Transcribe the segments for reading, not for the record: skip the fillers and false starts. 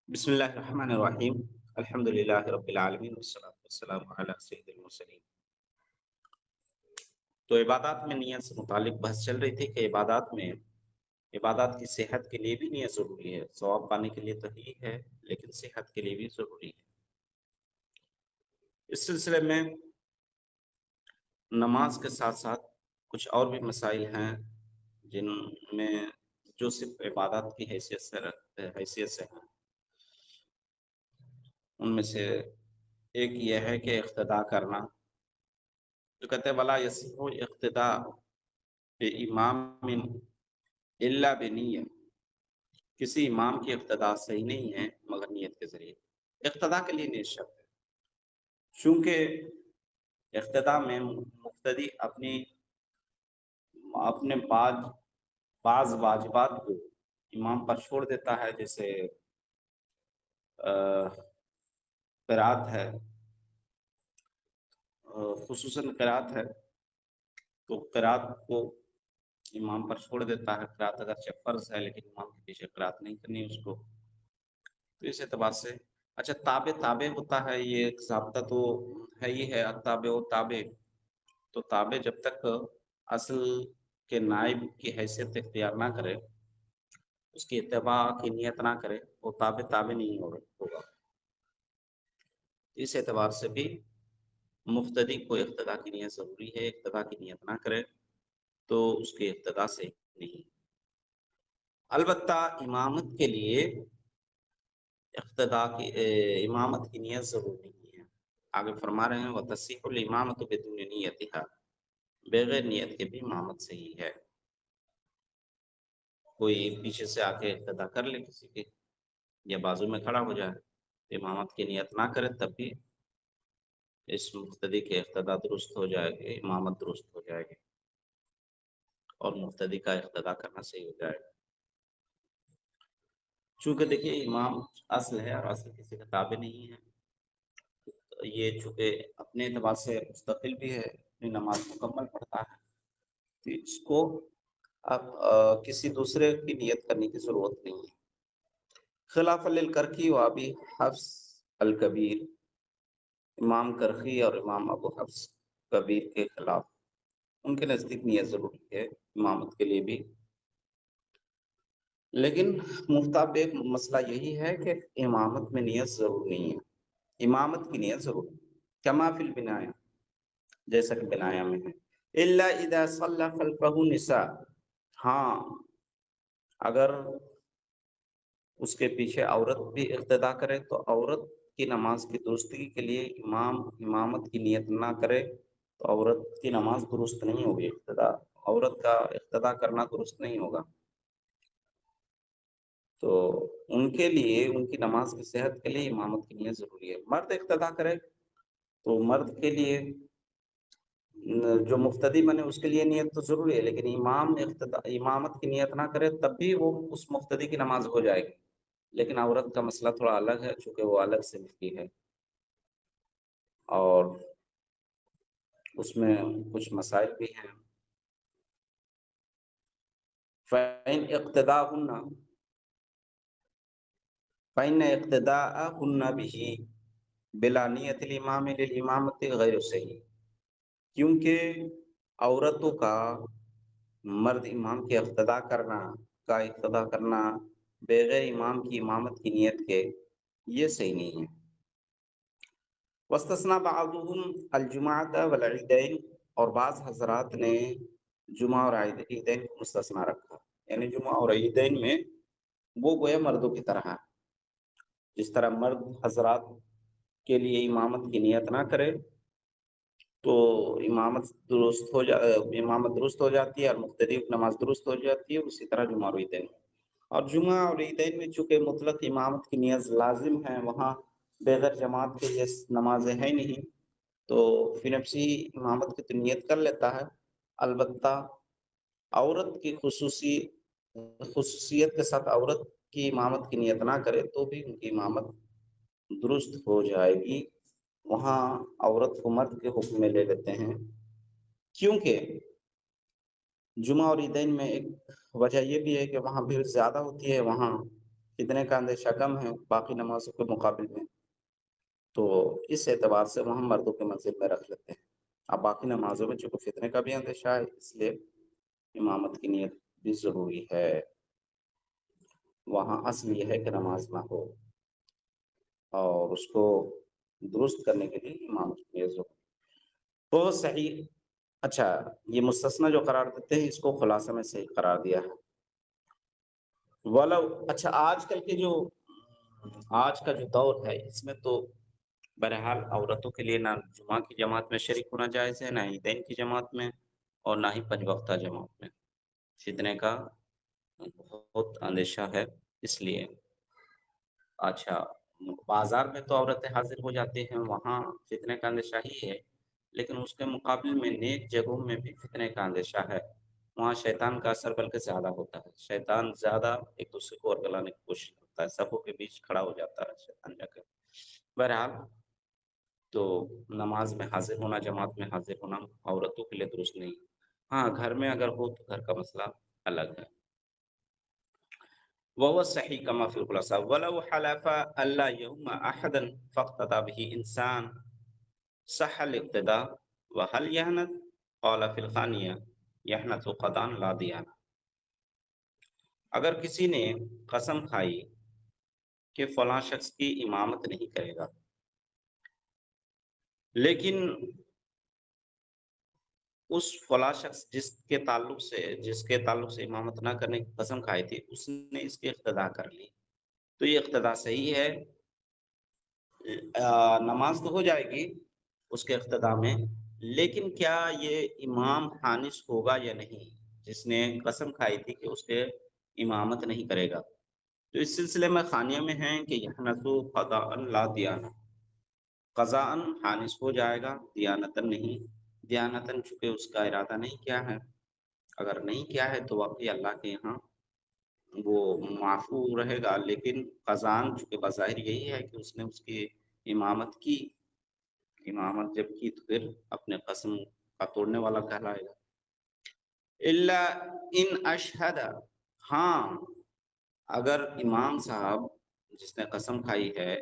بسم اللہ الرحمن الرحیم الحمد للہ رب العالمین والصلاة والسلام علی سید المرسلین۔ تو عبادات میں نیت سے متعلق بحث چل رہی تھی کہ عبادات کی صحت کے لیے بھی نیت ضروری ہے، ثواب پانے کے لیے تو ہی ہے لیکن صحت کے لیے بھی ضروری ہے۔ اس سلسلے میں نماز کے ساتھ ساتھ کچھ اور بھی مسائل ہیں جن میں جو صرف عبادات کی حیثیت سے ہیں۔ ان میں سے ایک یہ ہے کہ اقتداء کرنا، جو کہتے ہیں ولا یصح اقتداء بامام الا بنیہ، کسی امام کی اقتداء صحیح نہیں ہے مگر نیت کے ذریعے۔ اقتداء کے لیے نیت شرط ہے، چونکہ اقتداء میں مقتدی اپنے بعض واجبات کو امام پر چھوڑ دیتا ہے، جیسے قرات ہے، خصوصاً قرات ہے تو قرات کو امام پر چھوڑ دیتا ہے۔ قرات اگرچہ فرض ہے لیکن امام کے پیچھے قرات نہیں کرنی اس کو، تو اس اعتبار سے اچھا تابع ہوتا ہے، یہ ایک ضابطہ تو ہے ہی ہے، تابع و تابع، تو تابع جب تک اصل کے نائب کی حیثیت اختیار نہ کرے، اس کی اتباع کی نیت نہ کرے، وہ تابع نہیں ہوگا۔ اس اعتبار سے بھی مقتدی کو اقتداء کی نیت ضروری ہے، اقتداء کی نیت نہ کرے تو اس کے اقتداء سے نہیں۔ البتہ امامت کے لیے امامت کی نیت ضروری نہیں ہے۔ آگے فرما رہے ہیں وَتَصِحُّ الْإِمَامَةُ بِدُونِ نِيَّتِهَا، بغیر نیت کے بھی امامت صحیح ہے۔ کوئی پیچھے سے آ کے اقتداء کر لے کسی کے یا بازو میں کھڑا ہو جائے، امامت کی نیت نہ کرے تب بھی اس مقتدی کے اقتداء درست ہو جائے گی، امامت درست ہو جائے گی اور مقتدی کا اقتداء کرنا صحیح ہو جائے گا۔ چونکہ دیکھیے امام اصل ہے اور اصل کسی کا تابع نہیں ہے، یہ چونکہ اپنے اعتبار سے مستقل بھی ہے، اپنی نماز مکمل پڑھتا ہے، تو اس کو اب کسی دوسرے کی نیت کرنے کی ضرورت نہیں ہے۔ خلاف للکرخی و ابی حفص الکبیر، امام کرخی اور امام ابو حفص کبیر کے خلاف، ان کے نزدیک نیت ضروری ہے امامت کے لیے بھی، لیکن مفتاب ایک مسئلہ یہی ہے کہ امامت میں نیت ضرور نہیں ہے، امامت کی نیت ضرور ہے، کما فی البنایا، جیسا کہ بنایا میں ہے، الا اذا صلی خلفہ نساء، ہاں اگر اس کے پیچھے عورت بھی اقتداء کرے تو عورت کی نماز کی درستگی کے لیے امام امامت کی نیت نہ کرے تو عورت کی نماز درست نہیں ہوگی، عورت کا اقتداء کرنا درست نہیں ہوگا۔ تو ان کے لیے ان کی نماز کی صحت کے لیے امامت کی نیت ضروری ہے۔ مرد اقتداء کرے تو مرد کے لیے جو مقتدی بنے اس کے لیے نیت تو ضروری ہے، لیکن امامت کی نیت نہ کرے تب بھی وہ اس مقتدی کی نماز ہو جائے گی، لیکن عورت کا مسئلہ تھوڑا الگ ہے چونکہ وہ الگ سے مفتی ہے اور اس میں کچھ مسائل بھی ہیں۔ فَإِنْ اقتداءهن فَإِنَّ اقتداءهن بِهِ بِلَا نِيَّةِ الْإِمَامِ لِلْإِمَامَةِ غَيْرُ صحیح، کیونکہ عورتوں کا مرد امام کے اقتداء کرنا بغیر امام کی امامت کی نیت کے یہ صحیح نہیں ہے۔ واستثنى بعضهم الجمعة والعیدین، اور بعض حضرات نے جمعہ اور عیدین کو مستثنا رکھا، یعنی جمعہ اور عیدین میں وہ گویا مردوں کی طرح ہے، جس طرح مرد حضرات کے لیے امامت کی نیت نہ کرے تو امامت درست ہو جاتی ہے اور مقتدی نماز درست ہو جاتی ہے، اسی طرح جمعہ اور عیدین، اور جمعہ اور عیدین میں چونکہ مطلق امامت کی نیت لازم ہے، وہاں بغیر جماعت کے یہ نمازیں ہیں نہیں، تو فی نفسی امامت کی تو نیت کر لیتا ہے، البتہ عورت کی خصوصیت کے ساتھ عورت کی امامت کی نیت نہ کرے تو بھی ان کی امامت درست ہو جائے گی۔ وہاں عورت کو مرد کے حکم میں لے لیتے ہیں، کیونکہ جمعہ اور عیدین میں ایک وجہ یہ بھی ہے کہ وہاں بھیڑ زیادہ ہوتی ہے، وہاں فتنے کا اندیشہ کم ہے باقی نمازوں کے مقابل میں، تو اس اعتبار سے وہاں مردوں کے منزل میں رکھ لیتے ہیں۔ اب باقی نمازوں میں چونکہ فتنے کا بھی اندیشہ ہے، اس لیے امامت کی نیت بھی ضروری ہے۔ وہاں اصل یہ ہے کہ نماز نہ ہو اور اس کو درست کرنے کے لیے امامت کی نیت ضروری تو صحیح۔ اچھا، یہ مستثنی جو قرار دیتے ہیں اس کو خلاصہ میں صحیح قرار دیا ہے۔ ولو اچھا، آج کا جو دور ہے اس میں تو بہرحال عورتوں کے لیے نہ جمعہ کی جماعت میں شریک ہونا جائز ہے، نہ عیدین کی جماعت میں، اور نہ ہی پنج وقتہ جماعت میں۔ فتنے کا بہت اندیشہ ہے، اس لیے اچھا بازار میں تو عورتیں حاضر ہو جاتی ہیں، وہاں فتنے کا اندیشہ ہی ہے، لیکن اس کے مقابل میں نیک جگہوں میں بھی فتنے کا اندیشہ ہے۔ وہاں شیطان کا اثر بلکہ زیادہ ہوتا ہے، شیطان زیادہ ایک دوسرے کو ورگلانے کی کوشش کرتا ہے، صفوں کے بیچ کھڑا ہو جاتا ہے شیطان جا کر۔ بہرحال تو نماز میں حاضر ہونا، جماعت میں حاضر ہونا عورتوں کے لیے درست نہیں۔ ہاں، گھر میں اگر ہو تو گھر کا مسئلہ الگ ہے۔ وهو الصحيح كما في الخلاصة ولو حلف ألا يوم أحدا فاقتدى به إنسان صح الاقتداء وهل يهنث؟ قال في الخانية يهنث قضاء لا ديانة۔ اگر کسی نے قسم کھائی کہ فلاں شخص کی امامت نہیں کرے گا، لیکن اس فلاں شخص جس کے تعلق سے امامت نہ کرنے کی قسم کھائی تھی اس نے اس کی اقتدا کر لی، تو یہ اقتدا صحیح ہے، نماز تو ہو جائے گی اس کے اقتدا میں، لیکن کیا یہ امام حانث ہوگا یا نہیں؟ جس نے قسم کھائی تھی کہ اس کے امامت نہیں کرے گا، تو اس سلسلے میں خانیہ میں ہیں کہ یحنث قضاء لا دیانہ، قضاء حانث ہو جائے گا، دیانتن نہیں، دیانتن چونکہ اس کا ارادہ نہیں کیا ہے، اگر نہیں کیا ہے تو واقعی اللہ کے یہاں وہ معفو رہے گا، لیکن قضان چونکہ بظاہر یہی ہے کہ اس نے اس کی امامت کی، امامت جب کی تو پھر اپنے قسم کا توڑنے والا کہلائے گا۔ الا ان اشہد، ہاں اگر امام صاحب جس نے قسم کھائی ہے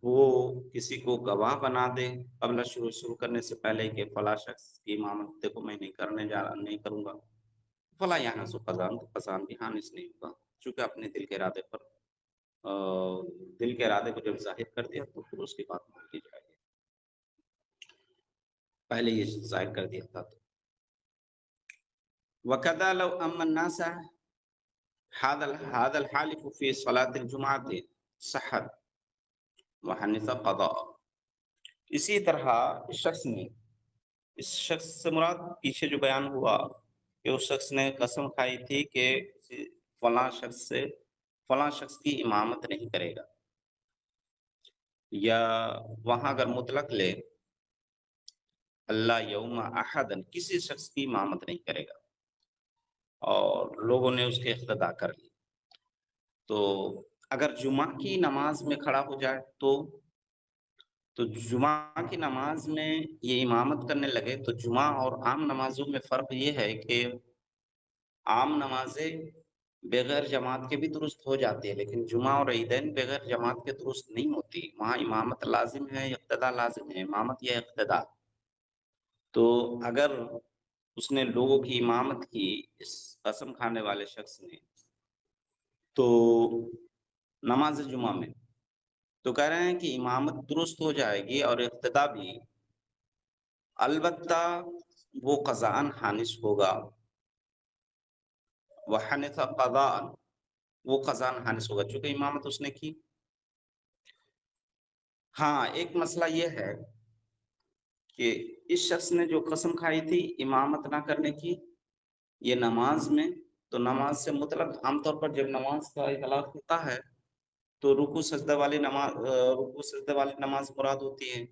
وہ کسی کو گواہ بنا دے قبل شروع کرنے سے پہلے کہ فلاں شخص کی امامت دیکھو میں نہیں کروں گا، فلا یہاں سو قضان، تو قضان بھی حانث نہیں ہوگا، چونکہ اپنے دل کے ارادے پر دل کے ارادے کو جب ظاہر کر دیا تو پھر اس کی بات مان لی جائے گی، پہلے یہ ظاہر کر دیا تھا تو۔ وَكَذَا لَوْ أَمَّ النَّاسَ هذا الحالف في صلاة الجمعة صحت وحنث قضاء۔ اسی طرح اس شخص سے مراد پیچھے جو بیان ہوا کہ اس شخص نے قسم کھائی تھی کہ فلاں شخص کی امامت نہیں کرے گا، یا وہاں اگر مطلق لے اللہ یوم احد، کسی شخص کی امامت نہیں کرے گا اور لوگوں نے اس کے اقتدا کر لی، تو اگر جمعہ کی نماز میں کھڑا ہو جائے تو جمعہ کی نماز میں یہ امامت کرنے لگے، تو جمعہ اور عام نمازوں میں فرق یہ ہے کہ عام نمازیں بغیر جماعت کے بھی درست ہو جاتی ہے، لیکن جمعہ اور عیدین بغیر جماعت کے درست نہیں ہوتی، وہاں امامت لازم ہے، اقتدا لازم ہے، امامت یا اقتدا۔ تو اگر اس نے لوگوں کی امامت کی اس قسم کھانے والے شخص نے تو نماز جمعہ میں، تو کہہ رہے ہیں کہ امامت درست ہو جائے گی اور اقتدا بھی، البتہ وہ قضاءً حانث ہوگا، وحنث قضاءً، وہ قضاءً حانث ہوگا چونکہ امامت اس نے کی۔ ہاں، ایک مسئلہ یہ ہے کہ اس شخص نے جو قسم کھائی تھی امامت نہ کرنے کی یہ نماز میں، تو نماز سے مطلب عام طور پر جب نماز کا اطلاق ہوتا ہے تو رکوع سجدہ والی نماز مراد ہوتی ہے۔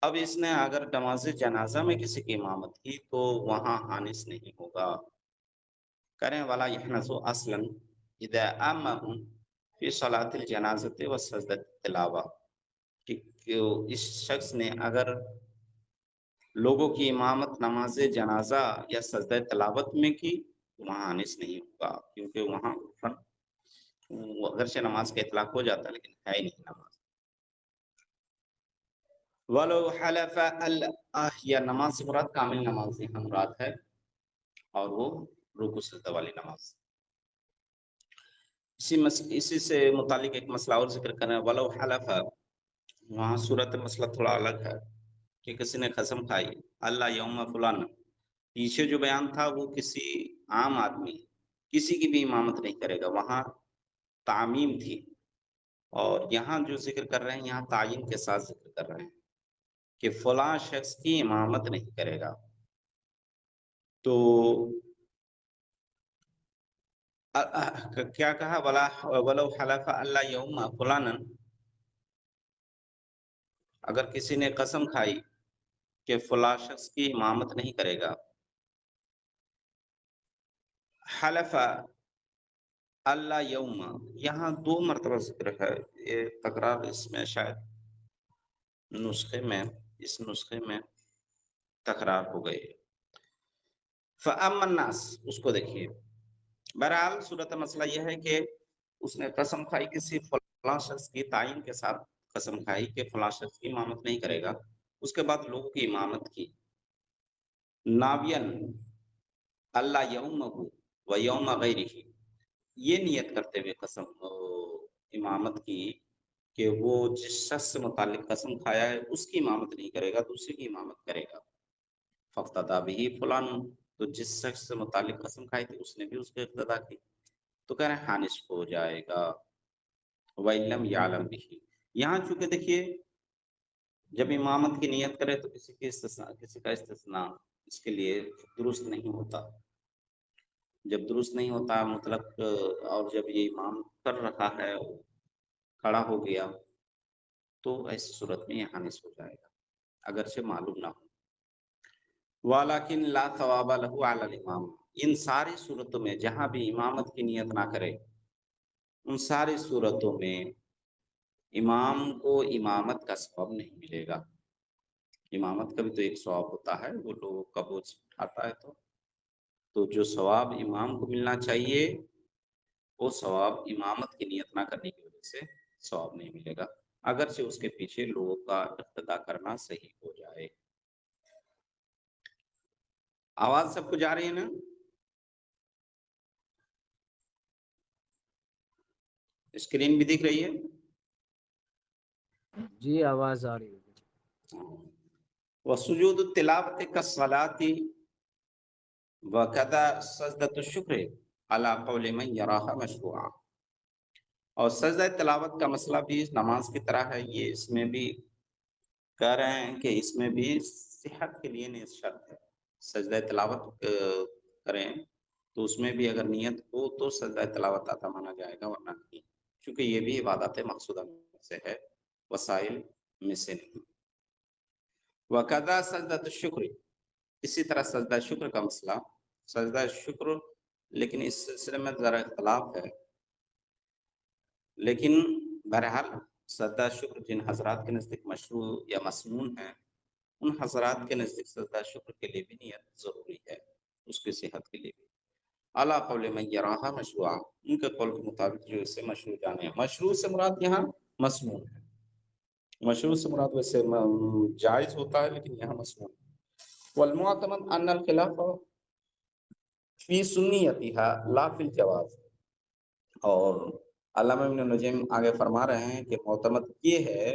اب اس نے اگر نماز جنازہ میں کسی کی امامت کی تو وہاں حانث نہیں ہوگا، کریں والا یحنث اصلا اذا امهم فی صلاۃ الجنازۃ وسجدۃ التلاوہ، کہ اس شخص نے اگر لوگوں کی امامت نماز جنازہ یا سجدہ تلاوت میں کی وہاں حانث نہیں ہوگا، کیونکہ وہاں وہ اگرچہ نماز کا اطلاق ہو جاتا ہے لیکن ہے ہی نہیں نماز. وَلَوْ حَلَفَ یا نماز سے مراد کامل نماز یہاں مراد ہے اور وہ رکوع سجدہ والی نماز. اسی سے متعلق ایک مسئلہ اور ذکر کرنا ہے. وَلَوْ حَلَفَ وہاں صورت مسئلہ تھوڑا الگ ہے کہ کسی نے قسم کھائی اللہ یوم فلان. پیچھے جو بیان تھا وہ کسی عام آدمی کسی کی بھی امامت نہیں کرے گا، وہاں تعمیم تھی. اور یہاں جو ذکر کر رہے ہیں یہاں تعین کے ساتھ ذکر کر رہے ہیں کہ فلاں شخص کی امامت نہیں کرے گا. تو کیا کہا وَلَوْ حَلَفَ اللہ یوم فلانا، اگر کسی نے قسم کھائی کہ فلاں شخص کی امامت نہیں کرے گا. حلف اللہ یوم یہاں 2 مرتبہ ذکر ہے، یہ تکرار اس میں شاید اس نسخے میں تکرار ہو گئی. فَأَمَّا النَّاسُ اس کو دیکھیے. بہرحال صورت مسئلہ یہ ہے کہ اس نے قسم کھائی کسی فلاں شخص کی تعین کے ساتھ قسم کھائی کہ فلاں شخص کی امامت نہیں کرے گا. اس کے بعد لوگوں کی امامت کی. ناوین اللہ یومہ و یوم غیرہ، یہ نیت کرتے ہوئے قسم امامت کی کہ وہ جس شخص سے متعلق قسم کھایا ہے اس کی امامت نہیں کرے گا، دوسرے کی امامت کرے گا. فاقتدیٰ بہ فلان، تو جس شخص سے متعلق قسم کھائی تھی اس نے بھی اس کو اقتدا کی تو کہہ رہے ہیں حانس ہو جائے گا. وَإِلَّمْ يَعْلَمْ بِهِ، یہاں چونکہ دیکھیے جب امامت کی نیت کرے تو کسی کا استثناء اس کے لیے درست نہیں ہوتا. جب درست نہیں ہوتا مطلق، اور جب یہ امام کر رہا ہے کھڑا ہو گیا تو ایسی صورت میں یہ حانس ہو جائے گا اگرچہ معلوم نہ ہو. وَلَكِنْ لَا ثَوَابَ لَهُ عَلَى الْإِمَامِ، ان ساری صورتوں میں جہاں بھی امامت کی نیت نہ کرے ان ساری صورتوں میں امام کو امامت کا ثواب نہیں ملے گا. امامت کا بھی تو ایک ثواب ہوتا ہے، وہ لوگوں کا بوجھ اٹھاتا ہے تو جو ثواب امام کو ملنا چاہیے وہ ثواب امامت کی نیت نہ کرنے کی وجہ سے ثواب نہیں ملے گا، اگرچہ اس کے پیچھے لوگوں کا اقتدا کرنا صحیح ہو جائے. آواز سب کو جا رہی ہے نا؟ اسکرین بھی دکھ رہی ہے؟ جی آواز آ رہی ہے. وسجود التلاوت كالصلاة وكذا سجدة الشکر على قول من يراها مشروعا. اور سجدہ تلاوت کا مسئلہ بھی نماز کی طرح ہے. یہ اس میں بھی کہہ رہے ہیں کہ اس میں بھی صحت کے لیے نیت شرط ہے. سجدہ تلاوت کریں تو اس میں بھی اگر نیت ہو تو سجدہ تلاوت آتا مانا جائے گا، ورنہ نہیں، کیونکہ یہ بھی عبادت مقصودہ میں سے ہے، وسائل میں سے نہیں. وَقَذَا سجدۃ الشکر، اسی طرح سجدہ شکر کا مسئلہ. سجدہ شکر لیکن اس سلسلے میں ذرا اختلاف ہے، لیکن بہرحال سجدہ شکر جن حضرات کے نزدیک مشروع یا مسنون ہیں ان حضرات کے نزدیک سجدہ شکر کے لیے بھی نیت ضروری ہے، اس کی صحت کے لیے بھی. اعلیٰ قول من یراہا مشروعا، ان کے قول کے مطابق جو اسے مشروع جانے ہیں. مشروع سے مراد یہاں مسنون ہے. مشروع سے مراد ویسے جائز ہوتا ہے لیکن یہاں مسنون ہے. والمعتمد ان الخلاف فی سنیتها لا فی الجواز. اور علامہ ابن نجیم آگے فرما رہے ہیں کہ معتمد یہ ہے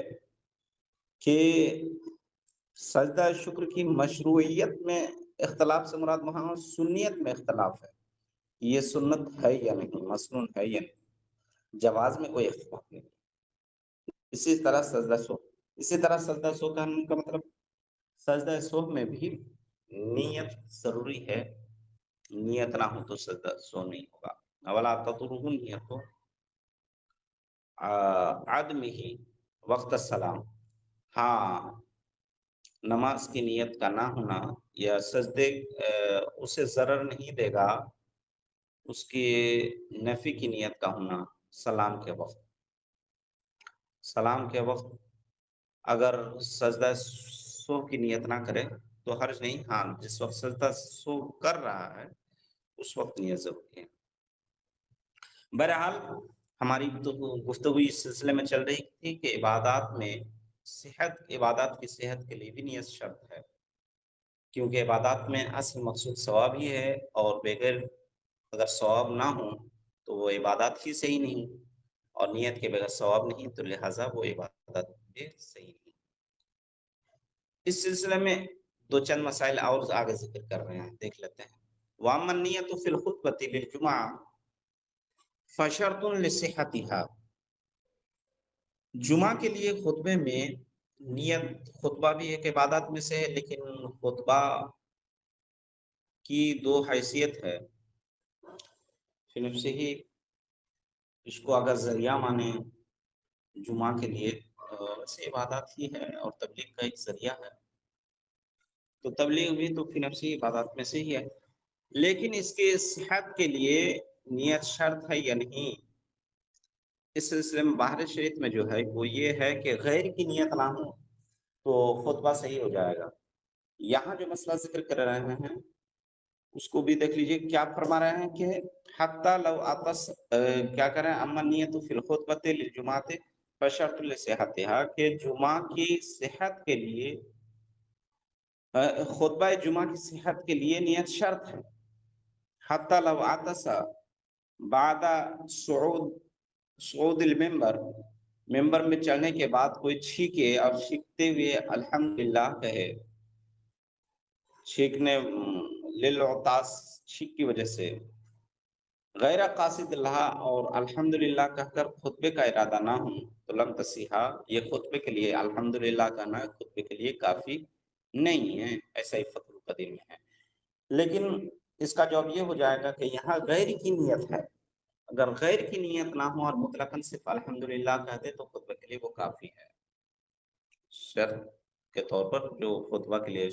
کہ سجدہ شکر کی مشروعیت میں اختلاف سے مراد وہاں سنیت میں اختلاف ہے، یہ سنت ہے یا نہیں، مسنون ہے یا نہیں. جواز میں کوئی اختلاف نہیں. اسی طرح سجدہ سو کا مطلب سجدہ سو میں بھی نیت ضروری ہے، نیت نہ ہو تو سجدہ سو نہیں ہوگا. اولا تطرح نیت عدم ہی وقت السلام، ہاں نماز کی نیت کا نہ ہونا یا سجدے اسے ضرر نہیں دے گا، اس کی نفی کی نیت کا ہونا سلام کے وقت. سلام کے وقت اگر سجدہ سو کی نیت نہ کرے تو حرج نہیں، ہاں جس وقت سجدہ سو کر رہا ہے اس وقت نیت ضروری ہے. بہرحال ہماری تو گفتگو اس سلسلے میں چل رہی تھی کہ عبادات میں عبادات کی صحت کے لیے بھی نیت شرط ہے، کیونکہ عبادات میں اصل مقصود ثواب ہی ہے، اور بغیر اگر ثواب نہ ہو تو وہ عبادات ہی صحیح نہیں، اور نیت کے بغیر ثواب نہیں، تو لہٰذا وہ عبادت بھی صحیح نہیں۔ اس سلسلے میں دو چند مسائل اور آگے ذکر کر رہے ہیں، دیکھ لیتے ہیں۔ وَأَمَّا النِّيَّةُ فِي الْخُطْبَةِ لِلْجُمْعَةِ فَشَرْطٌ لِصِحَّتِهَا۔ جمعہ کے لیے خطبے میں نیت، خطبہ بھی ایک عبادت میں سے ہے، لیکن خطبہ کی دو حیثیت ہے، فی نفسہ ہی اس کو اگر ذریعہ مانے جمعہ کے لیے، ویسے عبادت ہی ہے اور تبلیغ کا ایک ذریعہ ہے، تو تبلیغ بھی تو فی نفسی عبادت میں سے ہی ہے، لیکن اس کے صحت کے لیے نیت شرط ہے یا نہیں، اس سلسلے میں باہر شریعت میں جو ہے وہ یہ ہے کہ غیر کی نیت نہ ہو تو خطبہ صحیح ہو جائے گا۔ یہاں جو مسئلہ ذکر کر رہے ہیں اس کو بھی دیکھ لیجئے، کیا فرما رہے ہیں کہ حتی لو عطس، کیا کر رہے ہیں، اما نیت فی الخطبۃ للجمعۃ فشرط لصحتها، کہ جمعہ کی صحت کے لیے، خطبہ جمعہ کی صحت کے لیے نیت شرط ہے۔ حتی لو عطس بعد صعود المنبر، ممبر میں چڑھنے کے بعد کوئی چھینکے اور چھینکتے ہوئے الحمدللہ کہے، چھینکنے للعطاس، چھینک کی وجہ سے، غیر قاصد اللہ، اور الحمدللہ کہہ کر خطبے کا ارادہ نہ ہو، تو لم تصیحا، یہ خطبے کے لیے الحمدللہ کہنا خطبے کے لیے کافی نہیں ہے، ایسا ہی فتح القدیر میں ہے۔ لیکن اس کا جواب یہ ہو جائے گا کہ یہاں غیر کی نیت ہے، اگر غیر کی نیت نہ ہو اور مطلقاً صرف الحمدللہ کہہ دے تو خطبے کے لیے وہ کافی ہے۔ شرط کے طور پر جو خطبہ کے لیے،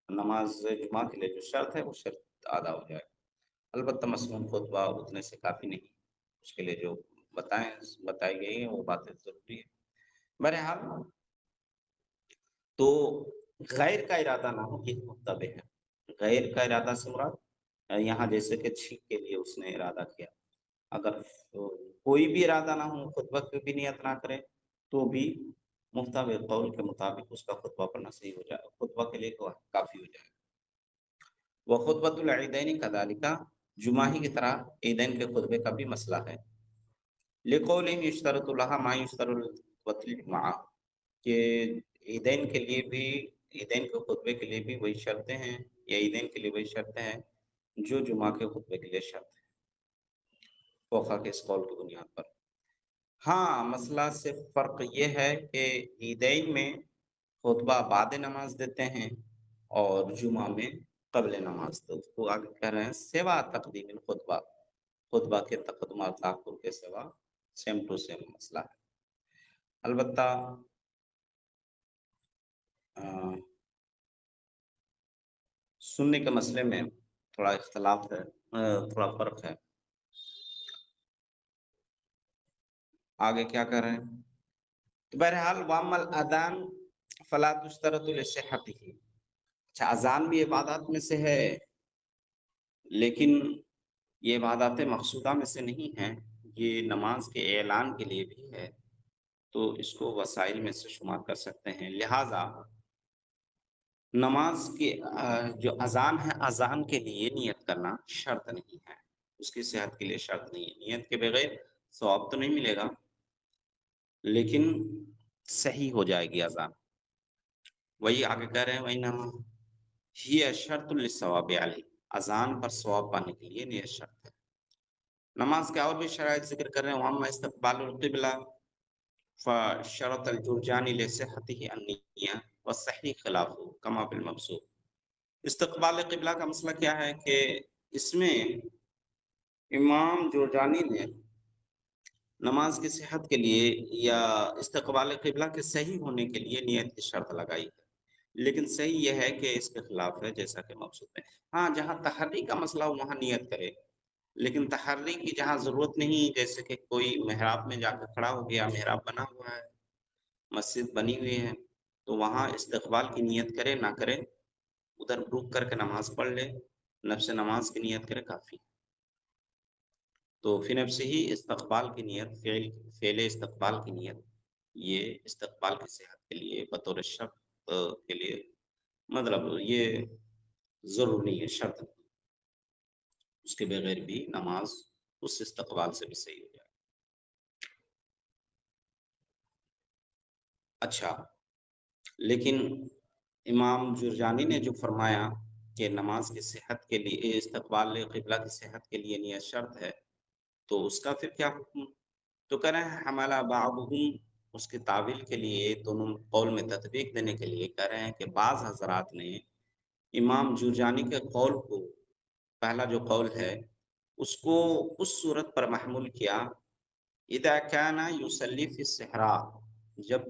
نماز جمعہ کے لیے جو شرط ہے وہ شرط ادا ہو جائے گا۔ البتہ مصنون خطبہ اتنے سے کافی نہیں، اس کے لیے جو بتائی گئی ہیں وہ باتیں ضروری ہے۔ بہرحال تو غیر کا ارادہ نہ ہو یہ متبع ہے، غیر کا ارادہ سے مراد یہاں جیسے کہ چھینک کے لیے اس نے ارادہ کیا، اگر کوئی بھی ارادہ نہ ہو، خطبہ کی بھی نیت نہ کرے تو بھی محتوی قول کے مطابق اس کا خطبہ پڑھنا صحیح ہو جائے، خطبہ کے لیے کافی ہو جائے۔ وہ خطبۃ العیدین کذالک، جمعہ ہی کی طرح عیدین کے خطبے کا بھی مسئلہ ہے۔ لقولہم یشترط لها ما یشترط للخطبۃ الجمعہ، کہ عیدین کے لیے بھی، عیدین کے خطبے کے لیے بھی وہی شرطیں ہیں، یا عیدین کے لیے وہی شرطیں ہیں جو جمعہ کے خطبے کے لیے شرط ہے، فوقہ کے اس قول کی بنیاد پر۔ ہاں مسئلہ صرف فرق یہ ہے کہ عیدین میں خطبہ بعد نماز دیتے ہیں اور جمعہ میں قبل نماز، تو اس کو آگے کہہ رہے ہیں سوا تقدیم الخطبہ، خطبہ کے تقدم اور تاخر کے سوا سیم ٹو سیم مسئلہ ہے۔ البتہ سننے کے مسئلے میں تھوڑا اختلاف ہے، تھوڑا فرق ہے۔ آگے کیا کر رہے ہیں، تو بہرحال وامل اذان فلا تشترط لصحته، اچھا اذان بھی عبادات میں سے ہے، لیکن یہ عبادات مقصودہ میں سے نہیں ہیں، یہ نماز کے اعلان کے لیے بھی ہے، تو اس کو وسائل میں سے شمار کر سکتے ہیں۔ لہٰذا نماز کے جو اذان ہے، اذان کے لیے نیت کرنا شرط نہیں ہے، اس کی صحت کے لیے شرط نہیں ہے، نیت کے بغیر ثواب تو نہیں ملے گا لیکن صحیح ہو جائے گی اذان۔ وہی آگے کہہ رہے ہیں وہی نام ہی شرط للثواب علیہ، اذان پر ثواب پانے کے لیے نیت شرط ہے۔ نماز کے اور بھی شرائط ذکر کر رہے ہیں، وہاں استقبال القبلہ فشرط الجرجانی لصحته النیہ والصحیح خلافہ کما بالمبسوط۔ استقبال قبلہ کا مسئلہ کیا ہے کہ اس میں امام جرجانی نے نماز کی صحت کے لیے یا استقبال قبلہ کے صحیح ہونے کے لیے نیت کی شرط لگائی ہے، لیکن صحیح یہ ہے کہ اس کے خلاف ہے جیسا کہ مبسوط ہے۔ ہاں جہاں تحری کا مسئلہ ہو وہاں نیت کرے، لیکن تحری کی جہاں ضرورت نہیں، جیسے کہ کوئی محراب میں جا کے کھڑا ہو گیا، محراب بنا ہوا ہے، مسجد بنی ہوئی ہے، تو وہاں استقبال کی نیت کرے نہ کرے، ادھر رک کر کے نماز پڑھ لے، نفس نماز کی نیت کرے کافی۔ تو فی نفس ہی استقبال کی نیت، فعل استقبال کی نیت، یہ استقبال کی صحت کے لیے بطور شرط کے لیے، مطلب یہ ضروری نہیں ہے، شرط نہیں، اس کے بغیر بھی نماز اس استقبال سے بھی صحیح ہو جائے۔ اچھا، لیکن امام جرجانی نے جو فرمایا کہ نماز کی صحت کے لیے استقبال قبلہ کی صحت کے لیے نیت شرط ہے، تو اس کا پھر کیا حکم؟ تو کہہ رہے ہیں حملہ بعضهم، اس کی تعویل کے لیے، دونوں قول میں تطبیق دینے کے لیے کہہ رہے ہیں کہ بعض حضرات نے امام جرجانی کے قول کو، پہلا جو قول ہے، اس کو اس صورت پر محمول کیا، اذا كان يصلي في الصحراء، جب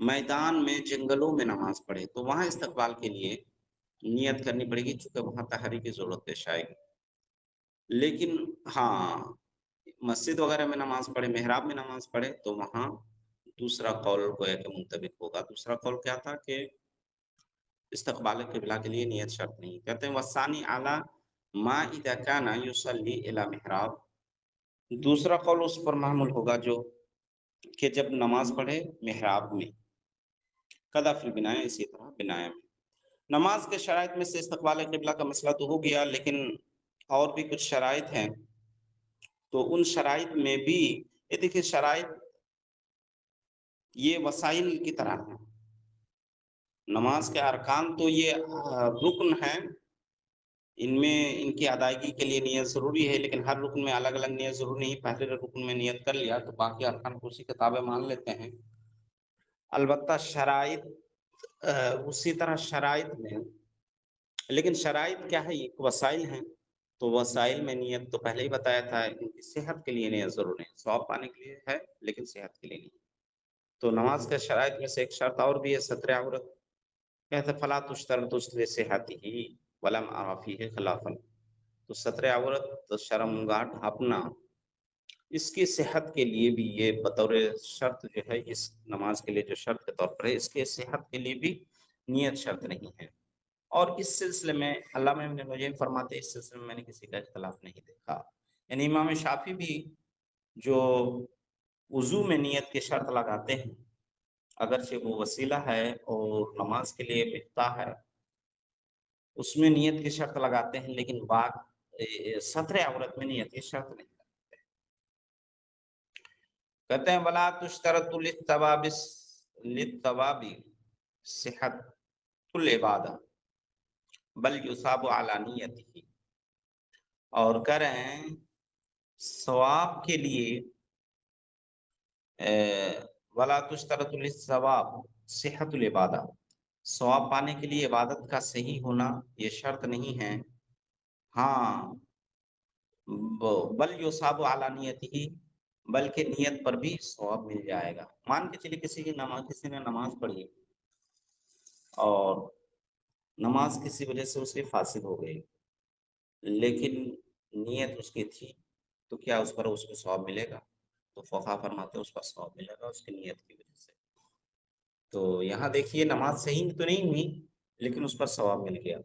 میدان میں، جنگلوں میں نماز پڑھے تو وہاں استقبال کے لیے نیت کرنی پڑے گی، چونکہ وہاں طہاری کی ضرورت پیش آئے گی۔ لیکن ہاں، مسجد وغیرہ میں نماز پڑھے، محراب میں نماز پڑھے، تو وہاں دوسرا قول گویا کہ منطبق ہوگا۔ دوسرا قول کیا تھا کہ استقبال قبلہ کے لیے نیت شرط نہیں۔ کہتے ہیں وثانی اعلی ما اذا كان يصلي الى محراب، دوسرا قول اس پر محمول ہوگا جو کہ جب نماز پڑھے محراب میں، قضا فی البناء، اسی طرح بنایا میں۔ نماز کے شرائط میں سے استقبال قبلہ کا مسئلہ تو ہو گیا، لیکن اور بھی کچھ شرائط ہیں، تو ان شرائط میں بھی یہ دیکھیے، شرائط یہ وسائل کی طرح ہیں، نماز کے ارکان تو یہ رکن ہیں، ان میں ان کی ادائیگی کے لیے نیت ضروری ہے، لیکن ہر رکن میں الگ الگ نیت ضروری نہیں، پہلے رکن میں نیت کر لیا تو باقی ارکان کو اسی کتابیں مان لیتے ہیں۔ البتہ شرائط اسی طرح شرائط میں، لیکن شرائط کیا ہے، یہ وسائل ہیں، تو وسائل میں نیت تو پہلے ہی بتایا تھا، ان کی صحت کے لیے نیت ضروری ہے، ثواب پانے کے لیے ہے لیکن صحت کے لیے نہیں۔ تو نماز کے شرائط میں سے ایک شرط اور بھی ہے، ستر عورت، کہتے فلا تشترط لصحتہ ولم ارى فیہ خلافا، تو ستر عورت، تو شرم گاہ ڈھانپنا، اس کی صحت کے لیے بھی یہ بطور شرط جو ہے، اس نماز کے لیے جو شرط کے طور پر ہے، اس کے صحت کے لیے بھی نیت شرط نہیں ہے۔ اور اس سلسلے میں علامہ ابن نجیم فرماتے ہیں، اس سلسلے میں میں نے کسی کا اختلاف نہیں دیکھا، یعنی امام شافعی بھی جو وضو میں نیت کی شرط لگاتے ہیں، اگرچہ وہ وسیلہ ہے اور نماز کے لیے مفتا ہے، اس میں نیت کی شرط لگاتے ہیں، لیکن بات ستر عورت میں نیت کی شرط نہیں لگاتے۔ کہتے ہیں ولا تشترط للثواب صحت العبادہ بل یصاب علی نیتہ، اور کہہ رہے ہیں ثواب کے لیے ولا تشترط للثواب صحت العبادہ، ثواب پانے کے لیے عبادت کا صحیح ہونا یہ شرط نہیں ہے، ہاں بل یصاب علی نیتہ، بلکہ نیت پر بھی ثواب مل جائے گا۔ مان کے چلیے کسی نے نماز پڑھی اور نماز کسی وجہ سے اس کی فاسد ہو گئی، لیکن نیت اس کی تھی، تو کیا اس پر اس کو ثواب ملے گا؟ تو فقہا فرماتے ہیں اس کا ثواب ملے گا اس کی نیت کی وجہ سے۔ تو یہاں دیکھیے نماز صحیح تو نہیں ہوئی، لیکن اس پر ثواب مل گیا،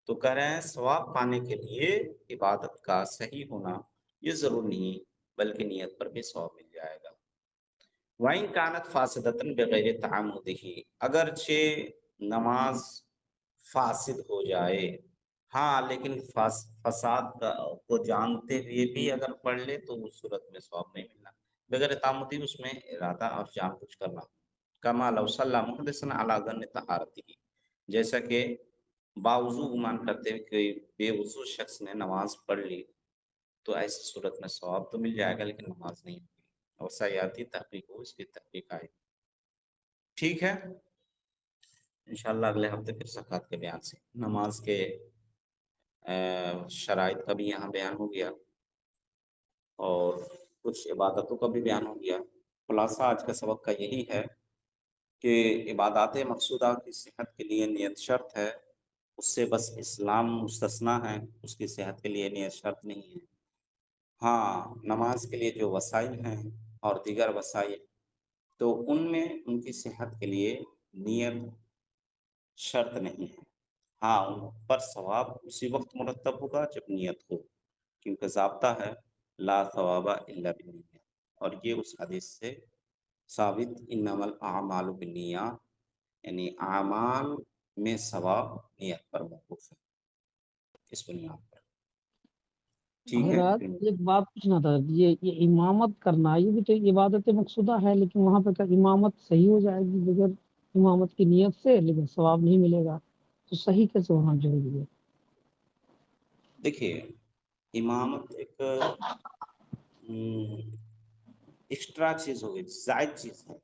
تو کہہ رہے ہیں ثواب پانے کے لیے عبادت کا صحیح ہونا یہ ضرور نہیں، بلکہ نیت پر بھی ثواب مل جائے گا۔ وَإِن كَانَتْ فَاسِدَةً بِغَيْرِ تَعَمُّدِهِ، اگرچہ نماز فاسد ہو جائے، ہاں لیکن فساد کو جانتے ہوئے بھی اگر پڑھ لے تو اس صورت میں ثواب نہیں ملنا، بغیر تعمدی، اس میں ارادہ اور جان بوجھ کرنا، کما لو صلی محدثا علی ظن طہارتہ، جیسا کہ باوضو گمان کرتے ہوئے کوئی بے وضو شخص نے نماز پڑھ لی، تو ایسی صورت میں ثواب تو مل جائے گا لیکن نماز نہیں ہوگی، اور سیاتی تحقیق ہو، اس کی تحقیق آئے۔ ٹھیک ہے، انشاءاللہ اگلے ہفتے پھر زکوٰۃ کے بیان سے، نماز کے شرائط کا بھی یہاں بیان ہو گیا اور کچھ عبادتوں کا بھی بیان ہو گیا۔ خلاصہ آج کا سبق کا یہی ہے کہ عبادات مقصودہ کی صحت کے لیے نیت شرط ہے، اس سے بس اسلام مستثنیٰ ہے، اس کی صحت کے لیے نیت شرط نہیں ہے۔ ہاں نماز کے لیے جو وسائل ہیں اور دیگر وسائل، تو ان میں ان کی صحت کے لیے نیت شرط نہیں ہے، ہاں ان پر ثواب اسی وقت مرتب ہوگا جب نیت ہو، کیونکہ ضابطہ ہے لا ثواب الا بالنیت، اور یہ اس حدیث سے ثابت انما الاعمال بالنیات، یعنی اعمال میں ثواب نیت پر موقوف ہے، اس بنیاد پر. ٹھیک ہے. حضرات ایک بات پوچھنا تھا، یہ امامت کرنا یہ بھی تو عبادت مقصودہ ہے، لیکن وہاں پہ کیا امامت صحیح ہو جائے گی بغیر امامت کی نیت سے، لیکن ثواب نہیں ملے گا، تو صحیح کیسے ہونا ضروری ہے؟ دیکھیے امامت ایک ایکسٹرا چیز ہوگی، زائد چیز ہے.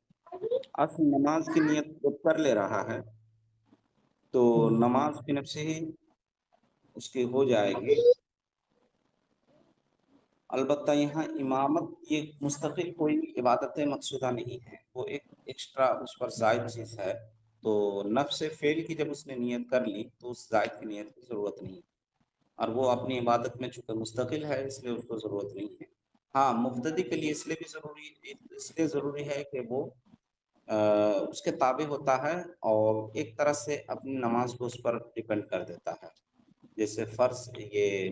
اصل نماز کی نیت جو کر لے رہا ہے تو نماز کی نفس ہی اس کی ہو جائے گی. البتہ یہاں امامت یہ مستقل کوئی عبادت مقصودہ نہیں ہے، وہ ایک ایکسٹرا اس پر زائد چیز ہے. تو نفس فعل کی جب اس نے نیت کر لی تو اس زائد کی نیت کی ضرورت نہیں، اور وہ اپنی عبادت میں چونکہ مستقل ہے اس لیے اس کو ضرورت نہیں ہے. ہاں مبتدی کے لیے اس لیے ضروری ہے کہ وہ اس کے تابع ہوتا ہے اور ایک طرح سے اپنی نماز کو اس پر ڈیپینڈ کر دیتا ہے. جیسے فرض یہ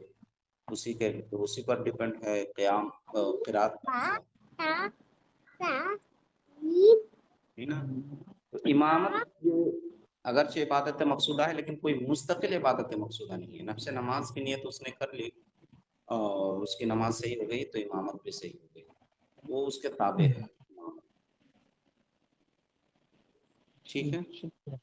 اسی پر ڈیپینڈ ہے قیام قرات کا مسئلہ ٹھیک نا. تو امامت اگرچہ عبادت مقصودہ ہے لیکن کوئی مستقل عبادت مقصودہ نہیں ہے. نفس نماز کی نیت اس نے کر لی اور اس کی نماز صحیح ہو گئی تو امامت بھی صحیح ہو گئی، وہ اس کے تابع ہے امامت. ٹھیک ہے. شکریہ.